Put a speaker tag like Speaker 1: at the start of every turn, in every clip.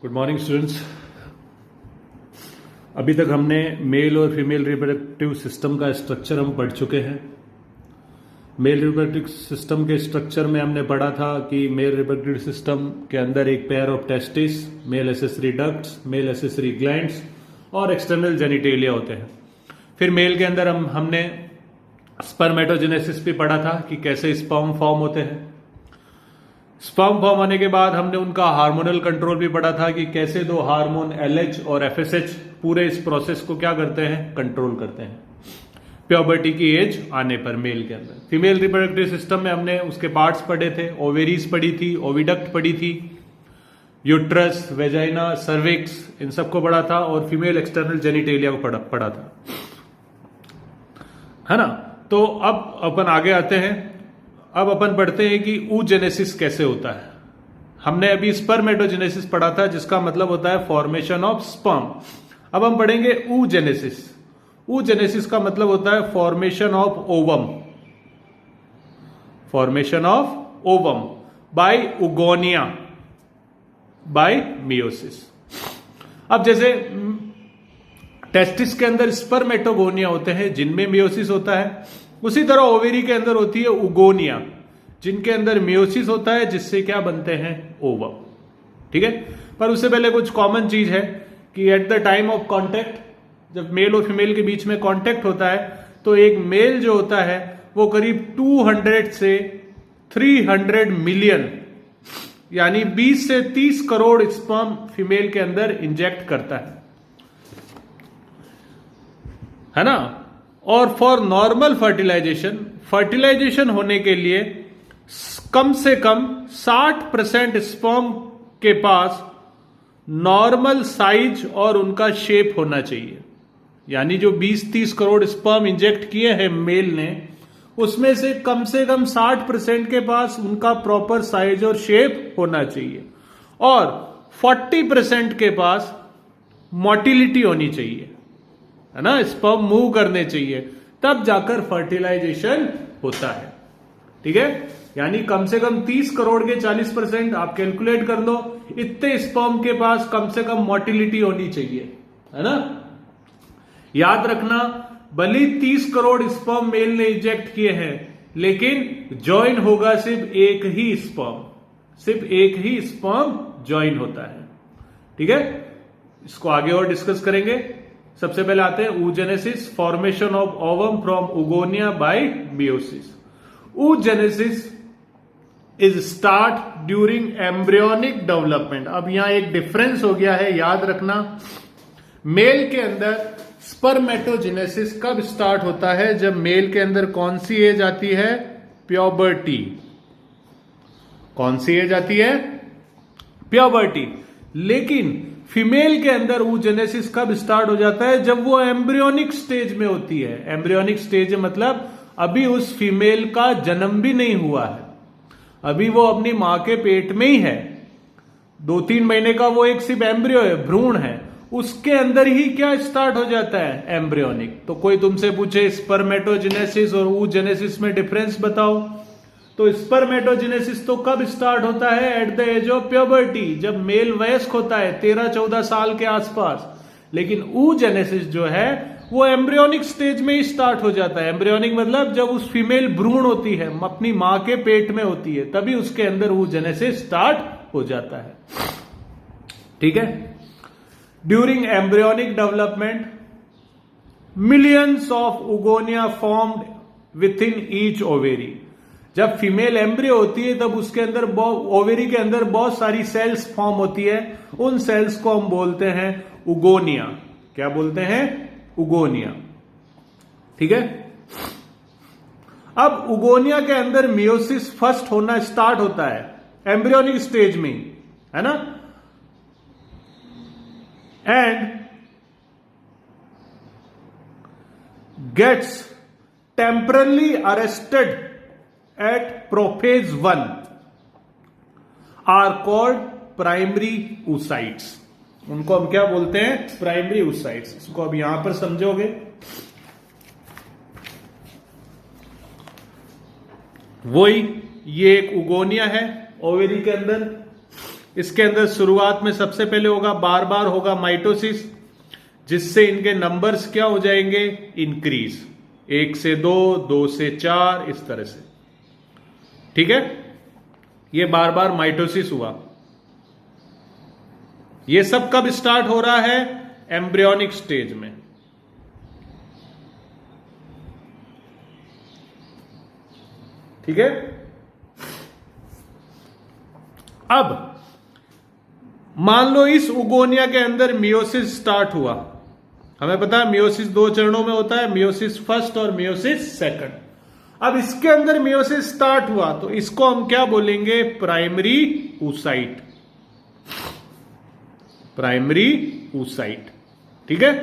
Speaker 1: Good morning students. अभी तक हमने मेल और फीमेल रिप्रोडक्टिव सिस्टम का स्ट्रक्चर हम पढ़ चुके हैं। मेल रिप्रोडक्टिव सिस्टम के स्ट्रक्चर में हमने पढ़ा था कि मेल रिप्रोडक्टिव सिस्टम के अंदर एक pair of testis, male accessory ducts, male accessory glands और एक्सटर्नल जेनिटेलिया होते हैं। फिर मेल के अंदर हमने स्पर्मेटोजेनेसिस भी पढ़ा था कि कैसे स्पर्म फॉर्म होते हैं। स्पर्म फॉर्म होने के बाद हमने उनका हार्मोनल कंट्रोल भी पढ़ा था कि कैसे दो हार्मोन LH और FSH पूरे इस प्रोसेस को क्या करते हैं, कंट्रोल करते हैं प्यूबर्टी की एज आने पर मेल के अंदर। फीमेल रिप्रोडक्टिव सिस्टम में हमने उसके पार्ट्स पढ़े थे, ओवेरीज पढ़ी थी, ओविडक्ट पढ़ी थी, यूट्रस, वेजाइना, सर्विक्स, इन सबको पढ़ा था और फीमेल एक्सटर्नल जेनिटेलिया को पढ़ा था, है ना। तो अब अपन आगे आते हैं। अब अपन पढ़ते हैं कि oogenesis कैसे होता है। हमने अभी स्पर्मेटोजेनेसिस पढ़ा था जिसका मतलब होता है फॉर्मेशन ऑफ स्पर्म। अब हम पढ़ेंगे oogenesis। oogenesis का मतलब होता है formation of ovum, formation of ovum by oogonia, by meiosis. अब जैसे टेस्टिस के अंदर स्पर्मेटोगोनिया होते हैं जिनमें मियोसिस होता है, उसी तरह ओवेरी के अंदर होती है उगोनिया जिनके अंदर मियोसिस होता है, जिससे क्या बनते हैं, ओवम। ठीक है, पर उससे पहले कुछ कॉमन चीज है कि at the time of contact, जब मेल और फीमेल के बीच में कांटेक्ट होता है तो एक मेल जो होता है वो करीब 200 से 300 मिलियन यानी 20 से 30 करोड़ स्पर्म फीमेल के अंदर इंजेक्ट करता है ना। और फॉर नॉर्मल फर्टिलाइजेशन होने के लिए कम से कम 60% स्पर्म के पास नॉर्मल साइज और उनका शेप होना चाहिए। यानी जो 20-30 करोड़ स्पर्म इंजेक्ट किए हैं मेल ने, उसमें से कम 60% के पास उनका प्रॉपर साइज और शेप होना चाहिए और 40% के पास मोटिलिटी होनी चाहिए, है ना, स्पर्म मूव करने चाहिए, तब जाकर फर्टिलाइजेशन होता है। ठीक है, यानी कम से कम 30 करोड़ के 40% आप कैलकुलेट कर लो, इतने स्पर्म के पास कम से कम मोटिलिटी होनी चाहिए, है ना। याद रखना, भले 30 करोड़ स्पर्म मेल ने इंजेक्ट किए हैं लेकिन ज्वाइन होगा सिर्फ एक ही स्पर्म, सिर्फ एक ही स्पर्म ज्वाइन होता है। ठीक है, इसको आगे और डिस्कस करेंगे। सबसे पहले आते हैं oogenesis, formation of ovum from उगोनिया by meiosis. oogenesis is start during embryonic development. अब यहां एक डिफरेंस हो गया है, याद रखना। मेल के अंदर स्पर्मेटोजेनेसिस कब स्टार्ट होता है, जब मेल के अंदर कौन सी एज आती है, प्यूबर्टी। कौन सी एज आती है, प्यूबर्टी। लेकिन फीमेल के अंदर oogenesis कब स्टार्ट हो जाता है, जब वो एम्ब्रियोनिक स्टेज में होती है। एम्ब्रियोनिक स्टेज मतलब अभी उस फीमेल का जन्म भी नहीं हुआ है, अभी वो अपनी मां के पेट में ही है, 2-3 महीने का वो एक सिर्फ एम्ब्रियो है, भ्रूण है, उसके अंदर ही क्या स्टार्ट हो जाता है, एम्ब्रियोनिक। तो कोई तुमसे पूछे स्पर्मेटोजेनेसिस और oogenesis में डिफरेंस बताओ, तो स्पर्मेटोजेनेसिस तो कब स्टार्ट होता है, at the age of puberty, जब मेल वयस्क होता है 13-14 साल के आसपास। लेकिन oogenesis जो है वो एम्ब्रियोनिक स्टेज में ही स्टार्ट हो जाता है। एम्ब्रियोनिक मतलब जब उस फीमेल भ्रूण होती है, अपनी मां के पेट में होती है, तभी उसके अंदर oogenesis स्टार्ट हो जाता है। ठीक है, during embryonic development millions of उगोनिया formed with in each ovary. जब फीमेल एम्ब्रियो होती है तब उसके अंदर ओवेरी के अंदर बहुत सारी सेल्स फॉर्म होती है, उन सेल्स को हम बोलते हैं उगोनिया। क्या बोलते हैं, उगोनिया। ठीक है, अब उगोनिया के अंदर मियोसिस फर्स्ट होना स्टार्ट होता है एम्ब्रियोनिक स्टेज में, है ना, and gets temporarily arrested at prophase 1 are called primary oocytes। उनको हम क्या बोलते हैं, प्राइमरी oocytes। इसको अब यहां पर समझोगे। वही ये एक उगोनिया है ओवेरी के अंदर, इसके अंदर शुरुआत में सबसे पहले होगा बार बार होगा माइटोसिस, जिससे इनके नंबर्स क्या हो जाएंगे, इंक्रीज, 1 से 2, 2 से 4, इस तरह से। ठीक है, ये बार बार माइटोसिस हुआ। ये सब कब स्टार्ट हो रहा है, एम्ब्रियोनिक स्टेज में। ठीक है, अब मान लो इस उगोनिया के अंदर मियोसिस स्टार्ट हुआ। हमें पता है मियोसिस 2 चरणों में होता है, मियोसिस फर्स्ट और मियोसिस सेकंड। अब इसके अंदर मियोसिस स्टार्ट हुआ तो इसको हम क्या बोलेंगे, प्राइमरी oocyte, प्राइमरी oocyte। ठीक है,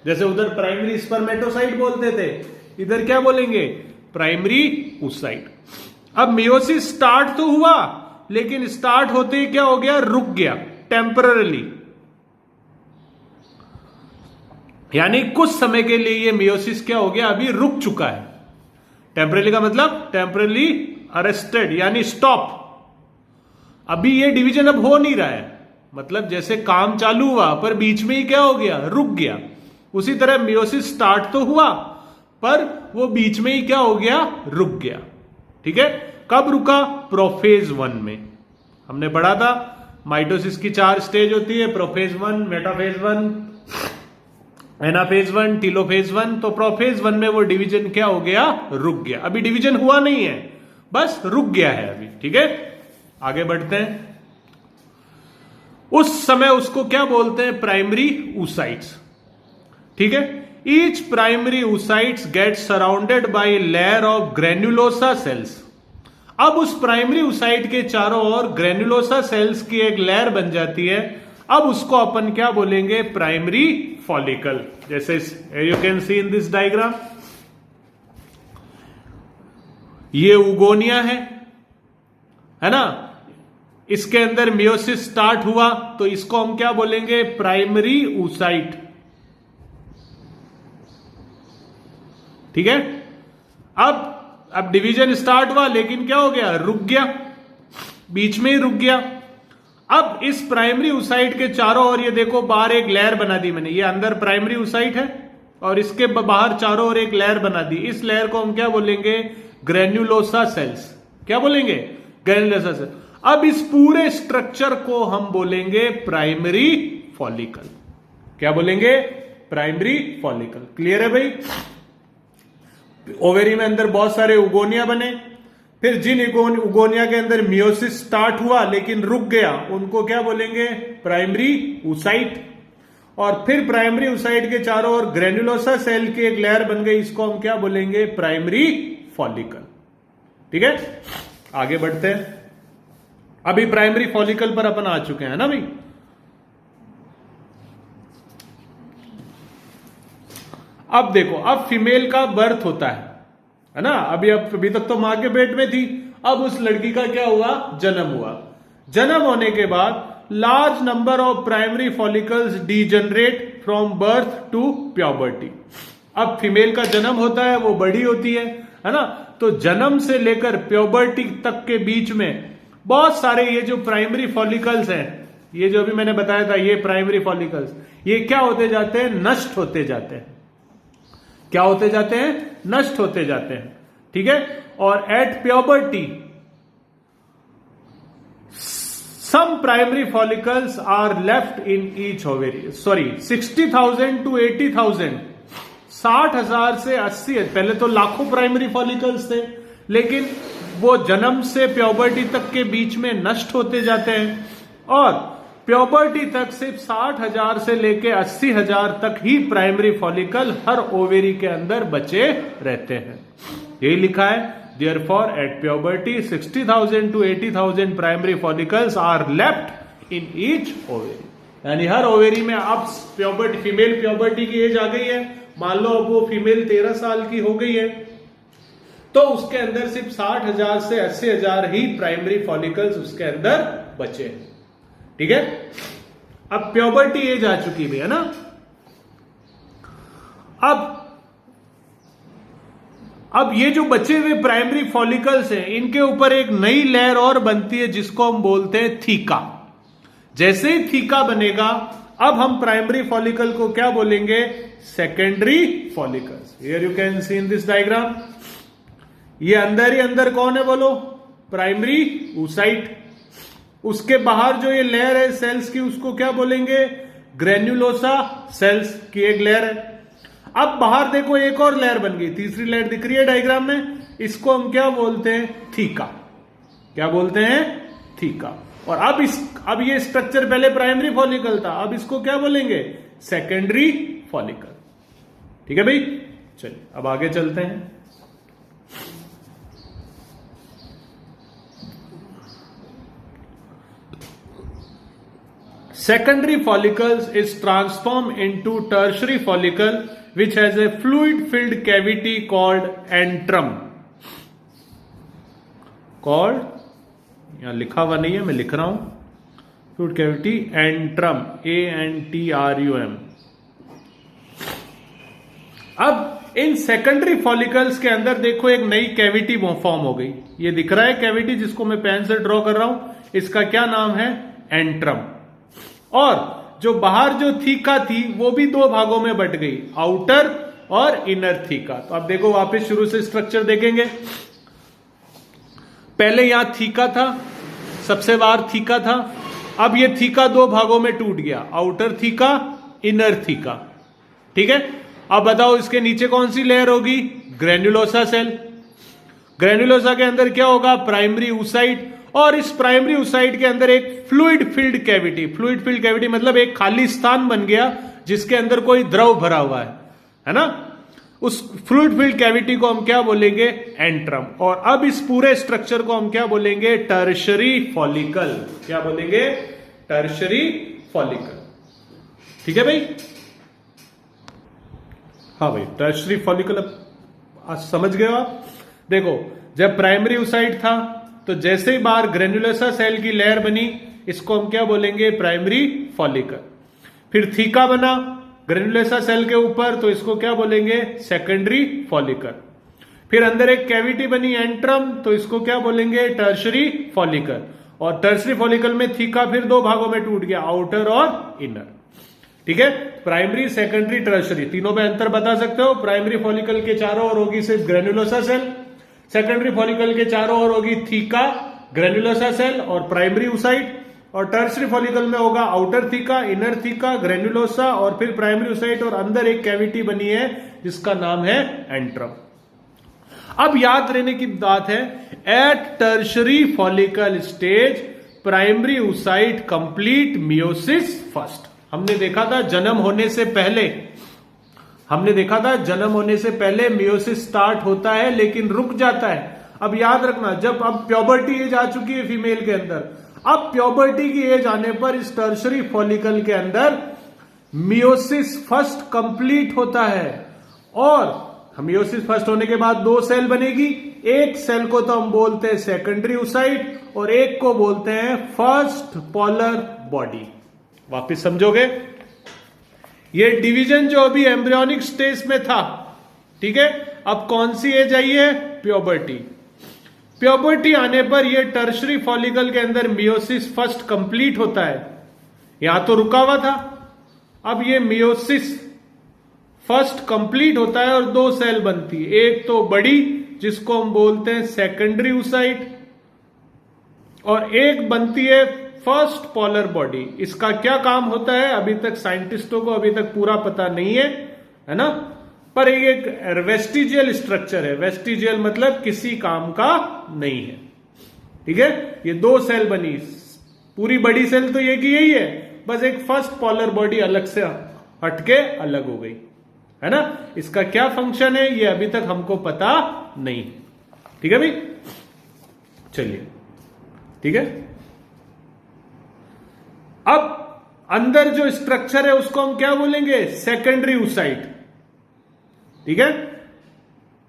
Speaker 1: जैसे उधर प्राइमरी स्पर्मेटोसाइट बोलते थे, इधर क्या बोलेंगे, प्राइमरी oocyte। अब मियोसिस स्टार्ट तो हुआ, लेकिन स्टार्ट होते ही क्या हो गया, रुक गया टेम्पररी, यानी कुछ समय के लिए ये मियोसिस क्या हो गया, अभी रुक चुका है। टेम्पररी का मतलब टेम्पररी अरेस्टेड, यानी स्टॉप। अभी ये डिवीजन अब हो नहीं रहा है, मतलब जैसे काम चालू हुआ पर बीच में ही क्या हो गया, रुक गया। उसी तरह मियोसिस स्टार्ट तो हुआ पर वो बीच में ही क्या हो गया, रुक गया। ठीक है, कब रुका, प्रोफेज 1 में। हमने पढ़ा था माइटोसिस की 4 स्टेज होती है, प्रोफेज 1, मेटाफेज 1, एनाफेज 1, टीलोफेज 1। तो प्रोफेज 1 में वो डिवीजन क्या हो गया, रुक गया। अभी डिवीजन हुआ नहीं है, बस रुक गया है अभी। ठीक है, आगे बढ़ते हैं। उस समय उसको क्या बोलते हैं, प्राइमरी oocytes। ठीक है, each primary oocytes get surrounded by layer of granulosa cells. अब उस प्राइमरी oocyte के चारों ओर ग्रेन्युलोसा सेल्स की एक लेयर बन जाती है। अब उसको अपन क्या बोलेंगे, प्राइमरी फॉलिकल। जैसे you can see in this diagram, ये उगोनिया है ना, इसके अंदर मियोसिस स्टार्ट हुआ तो इसको हम क्या बोलेंगे, प्राइमरी oocyte। ठीक है, अब डिवीजन स्टार्ट हुआ, लेकिन क्या हो गया, रुक गया, बीच में ही रुक गया। अब इस प्राइमरी oocyte के चारों ओर ये देखो बाहर एक लेयर बना दी मैंने, ये अंदर प्राइमरी oocyte है और इसके बाहर चारों ओर एक लेयर बना दी। इस लेयर को हम क्या बोलेंगे, ग्रेन्युलोसा सेल्स। क्या बोलेंगे, ग्रेन्युलोसा सेल्स। अब इस पूरे स्ट्रक्चर को हम बोलेंगे प्राइमरी फॉलिकल। क्या बोलेंगे, प्राइमरी फॉलिकल। क्लियर है भाई। ओवेरी में अंदर बहुत सारे उगोनिया बने, फिर जिन उगोनिया के अंदर मियोसिस स्टार्ट हुआ लेकिन रुक गया, उनको क्या बोलेंगे, प्राइमरी oocyte। और फिर प्राइमरी oocyte के चारों ओर ग्रेन्युलोसा सेल की एक लेयर बन गई, इसको हम क्या बोलेंगे, प्राइमरी फॉलिकल। ठीक है, आगे बढ़ते हैं। अभी प्राइमरी फॉलिकल पर अपन आ चुके हैं ना भाई। अब देखो, अब फीमेल का बर्थ होता है ना। अभी तक तो मां के पेट में थी, अब उस लड़की का क्या हुआ, जन्म हुआ। जन्म होने के बाद large number of primary follicles degenerate from birth to puberty. अब फीमेल का जन्म होता है, वो बड़ी होती है ना, तो जन्म से लेकर प्यूबर्टी तक के बीच में बहुत सारे ये जो प्राइमरी फॉलिकल्स हैं, ये जो अभी मैंने बताया था, ये प्राइमरी फॉलिकल्स, ये क्या होते जाते हैं, नष्ट होते जाते हैं। क्या होते जाते हैं, नष्ट होते जाते हैं। ठीक है, और at puberty some primary follicles are left in each ovary. 60,000 to 80,000, 60,000 से 80,000, पहले तो लाखों प्राइमरी फॉलिकल्स थे, लेकिन वो जन्म से प्यूबर्टी तक के बीच में नष्ट होते जाते हैं, और प्यूबर्टी तक सिर्फ 60,000 से लेके 80,000 तक ही प्राइमरी फॉलिकल हर ओवेरी के अंदर बचे रहते हैं। यही लिखा है, therefore at puberty 60,000 to 80,000 primary follicles are left in each ovary. यानी हर ओवेरी में अब प्यूबर्टी, फीमेल प्यूबर्टी की एज आ गई है, मान लो अब वो फीमेल 13 साल की हो गई है, तो उसके अंदर सिर्फ 60,000 से 80,000 ही प्राइमरी फॉलिकल्स उसके अंदर बचे। ठीक है, अब प्यूबर्टी एज आ चुकी है ना। अब ये जो बचे हुए प्राइमरी फॉलिकल्स हैं, इनके ऊपर एक नई लेयर और बनती है जिसको हम बोलते हैं थीका। जैसे ही थीका बनेगा, अब हम प्राइमरी फॉलिकल को क्या बोलेंगे? Secondary follicles. Here you can see in this diagram, ये अंदर ही अंदर कौन है बोलो? Primary oocyte। उसके बाहर जो ये लेयर है सेल्स की, उसको क्या बोलेंगे? ग्रेन्युलोसा सेल्स की एक लेयर है। अब बाहर देखो एक और लेयर बन गई, तीसरी लेयर दिख रही है डायग्राम में, इसको हम क्या बोलते हैं? थीका। क्या बोलते हैं? थीका। और अब ये स्ट्रक्चर पहले प्राइमरी फॉलिकल था, अब इसको क्या बोलेंगे? Secondary follicle. ठीक है भाई, चलिए अब आगे चलते हैं। Secondary follicles is transformed into tertiary follicle which has a fluid filled cavity called antrum. यहां लिखा हुआ नहीं है, मैं लिख रहा हूं, fluid cavity antrum, ANTRUM। अब इन सेकेंडरी फॉलिकल्स के अंदर देखो एक नई कैविटी फॉर्म हो गई। ये दिख रहा है कैविटी जिसको मैं पेन से ड्रॉ कर रहा हूं, इसका क्या नाम है? एंट्रम। और जो बाहर जो थीका थी वो भी दो भागों में बट गई, आउटर और इनर थीका। तो अब देखो वापस शुरू से स्ट्रक्चर देखेंगे। पहले यहां थीका था, सबसे बाहर थीका था, अब ये थीका दो भागों में टूट गया, आउटर थीका, इनर थीका। ठीक है, अब बताओ इसके नीचे कौन सी लेयर होगी? Granulosa cell. ग्रेन्युलोसा के अंदर क्या होगा? Primary oocyte। और इस प्राइमरी oocyte के अंदर एक fluid filled cavity, fluid filled cavity मतलब एक खाली स्थान बन गया जिसके अंदर कोई द्रव भरा हुआ है ना? उस फ्लूइड फिल्ड कैविटी को हम क्या बोलेंगे? एंट्रम। और अब इस पूरे स्ट्रक्चर को हम क्या बोलेंगे? Tertiary follicle. क्या बोलेंगे? Tertiary follicle. ठीक है भाई? हाँ भाई, टर्शरी फॉलिकल अब समझ गए हो आप? देखो, जब प्राइमरी oocyte था तो जैसे ही बाहर ग्रेन्युलोसा सेल की लेयर बनी, इसको हम क्या बोलेंगे? Primary follicle. फिर थीका बना ग्रेन्युलोसा सेल के ऊपर, तो इसको क्या बोलेंगे? Secondary follicle. फिर अंदर एक कैविटी बनी एंट्रम, तो इसको क्या बोलेंगे? Tertiary follicle. और टर्शरी फॉलिकल में थीका फिर दो भागों में टूट गया, आउटर और इनर। ठीक है, प्राइमरी, सेकेंडरी, टर्शरी, तीनों में अंतर बता सकते हो। प्राइमरी फॉलिकल के चारों ओर होगी सिर्फ ग्रेन्युलोसा सेल, सेकेंडरी फॉलिकल के चारों ओर होगी थीका, ग्रेन्युलोसा सेल और प्राइमरी oocyte, और टर्शरी फॉलिकल में होगा outer theca, inner theca, granulosa और फिर प्राइमरी oocyte, और अंदर एक कैविटी बनी है जिसका नाम है एंट्रम। अब याद रहने की बात है, at tertiary follicle stage primary oocyte complete meiosis first. हमने देखा था जन्म होने से पहले मियोसिस स्टार्ट होता है लेकिन रुक जाता है। अब याद रखना, जब अब प्यूबर्टी एज आ चुकी है फीमेल के अंदर, अब प्यूबर्टी की एज आने पर इस टर्शरी फॉलिकल के अंदर मियोसिस फर्स्ट कंप्लीट होता है। और मियोसिस फर्स्ट होने के बाद दो सेल बनेगी, एक सेल को तो हम बोलते हैं सेकेंडरी oocyte और एक को बोलते हैं फर्स्ट पोलर बॉडी। वापिस समझोगे? ये डिवीजन जो अभी एम्ब्रियोनिक स्टेज में था, ठीक है, अब कौन सी एज आई है? प्यूबर्टी। प्यूबर्टी आने पर यह टर्शरी फॉलिकल के अंदर मियोसिस फर्स्ट कंप्लीट होता है। यहां तो रुका हुआ था, अब ये मियोसिस फर्स्ट कंप्लीट होता है और दो सेल बनती है, एक तो बड़ी जिसको हम बोलते हैं सेकेंडरी oocyte और एक बनती है फर्स्ट पोलर बॉडी। इसका क्या काम होता है अभी तक साइंटिस्टों को अभी तक पूरा पता नहीं है ना? पर ये एक वेस्टिजियल स्ट्रक्चर है। वेस्टिजियल मतलब किसी काम का नहीं है। ठीक है, ये दो सेल बनी, पूरी बड़ी सेल तो ये की यही है, बस एक फर्स्ट पोलर बॉडी अलग से हटके अलग हो गई, है ना? इसका क्या फंक्शन है ये अभी तक हमको पता नहीं। ठीक है भाई, चलिए, ठीक है। अब अंदर जो स्ट्रक्चर है उसको हम क्या बोलेंगे? Secondary oocyte। ठीक है,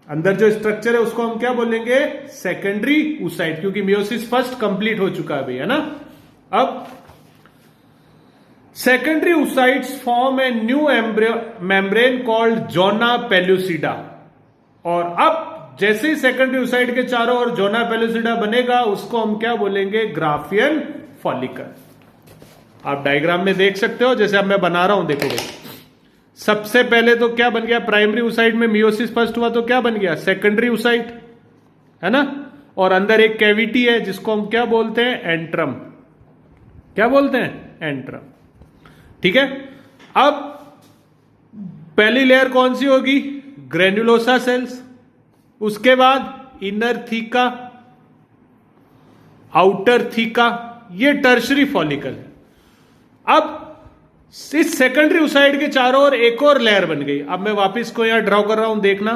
Speaker 1: अंदर जो स्ट्रक्चर है उसको हम क्या बोलेंगे? सेकेंडरी oocyte, क्योंकि मियोसिस फर्स्ट कंप्लीट हो चुका है भाई, है ना? अब secondary oocytes form a new membrane called zona pellucida. और अब जैसे ही सेकेंडरी oocyte के चारों ओर जोना पेलुसिडा बनेगा, उसको हम क्या बोलेंगे? Graafian follicle. आप डायग्राम में देख सकते हो, जैसे अब मैं बना रहा हूं, देखो भाई। सबसे पहले तो क्या बन गया, प्राइमरी oocyte में मियोसिस फर्स्ट हुआ तो क्या बन गया, सेकेंडरी oocyte, है ना। और अंदर एक कैविटी है जिसको हम क्या बोलते हैं, एंट्रम। क्या बोलते हैं, एंट्रम। ठीक है। अब पहली लेयर कौन सी होगी, ग्रेन्युलोसा सेल्स, उसके बाद इनर थीका, आउटर थीका, ये टर्शरी फॉलिकल है। अब इस सेकेंडरी oocyte के चारों ओर एक और लेयर बन गई। अब मैं वापस को यहां ड्रॉ कर रहा हूं, देखना।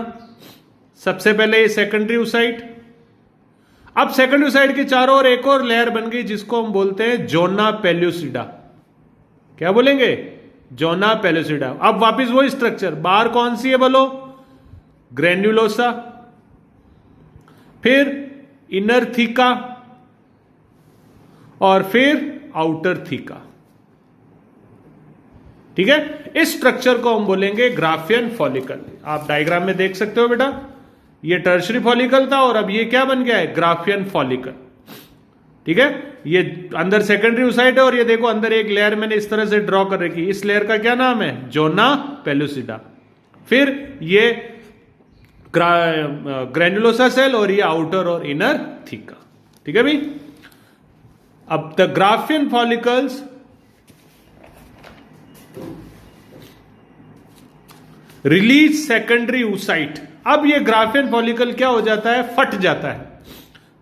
Speaker 1: सबसे पहले ये सेकेंडरी oocyte, अब सेकेंडरी oocyte के चारों ओर एक और लेयर बन गई जिसको हम बोलते हैं जोना पेल्यूसिडा। क्या बोलेंगे, जोना पेल्यूसिडा। अब वापस वही स्ट्रक्चर, बाहर कौन सी है बोलो, ग्रेन्युलोसा, फिर इनर थीका और फिर आउटर थीका। ठीक है। इस स्ट्रक्चर को हम बोलेंगे ग्राफियन फॉलिकल। आप डायग्राम में देख सकते हो बेटा, ये टर्शरी फॉलिकल था और अब ये क्या बन गया है, ग्राफियन फॉलिकल। ठीक है। ये अंदर सेकेंडरी oocyte है और ये देखो अंदर एक लेयर मैंने इस तरह से ड्रॉ कर रखी। इस लेयर का क्या नाम है, जोना पेल्यूसिडा। फिर ये ग्रेन्युलोसा सेल और ये आउटर और इनर थीका। ठीक है भाई। अब the Graafian follicles release secondary oocyte। अब ये ग्राफियन फॉलिकल क्या हो जाता है, फट जाता है।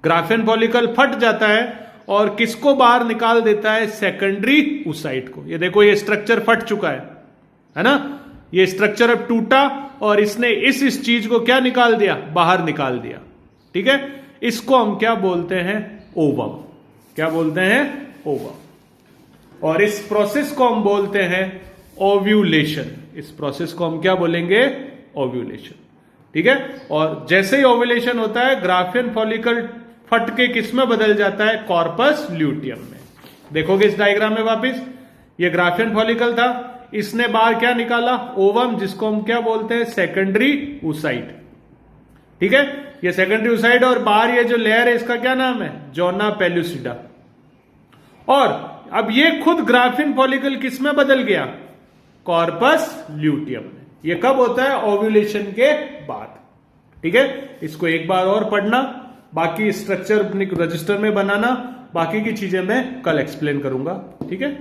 Speaker 1: ग्राफियन फॉलिकल फट जाता है और किसको बाहर निकाल देता है, सेकेंडरी oocyte को। ये देखो ये स्ट्रक्चर फट चुका है ना। ये स्ट्रक्चर अब टूटा और इसने इस चीज को क्या निकाल दिया, बाहर निकाल दिया। ठीक है। इसको हम क्या बोलते हैं, ओवम। क्या बोलते हैं, ओवम। और इस प्रोसेस को हम बोलते हैं ओव्यूलेशन। इस प्रोसेस को हम क्या बोलेंगे, ओव्यूलेशन। ठीक है। और जैसे ही ओव्यूलेशन होता है ग्राफियन फॉलिकल फट के किस में बदल जाता है, कॉर्पस ल्यूटियम में। देखोगे इस डायग्राम में वापस, ये ग्राफियन फॉलिकल था, इसने बाहर क्या निकाला, ओवम, जिसको हम क्या बोलते हैं, सेकेंडरी oocyte। ठीक है। ये सेकेंडरी oocyte और बाहर ये जो लेयर है इसका क्या नाम है, जोना पेल्यूसिडा। और अब ये खुद ग्राफियन फॉलिकल किस में बदल गया, कॉर्पस ल्यूटियम में। ये कब होता है, ओव्यूलेशन के बाद। ठीक है। इसको एक बार और पढ़ना, बाकी स्ट्रक्चर रजिस्टर में बनाना, बाकी की चीजें मैं कल एक्सप्लेन करूंगा। ठीक है।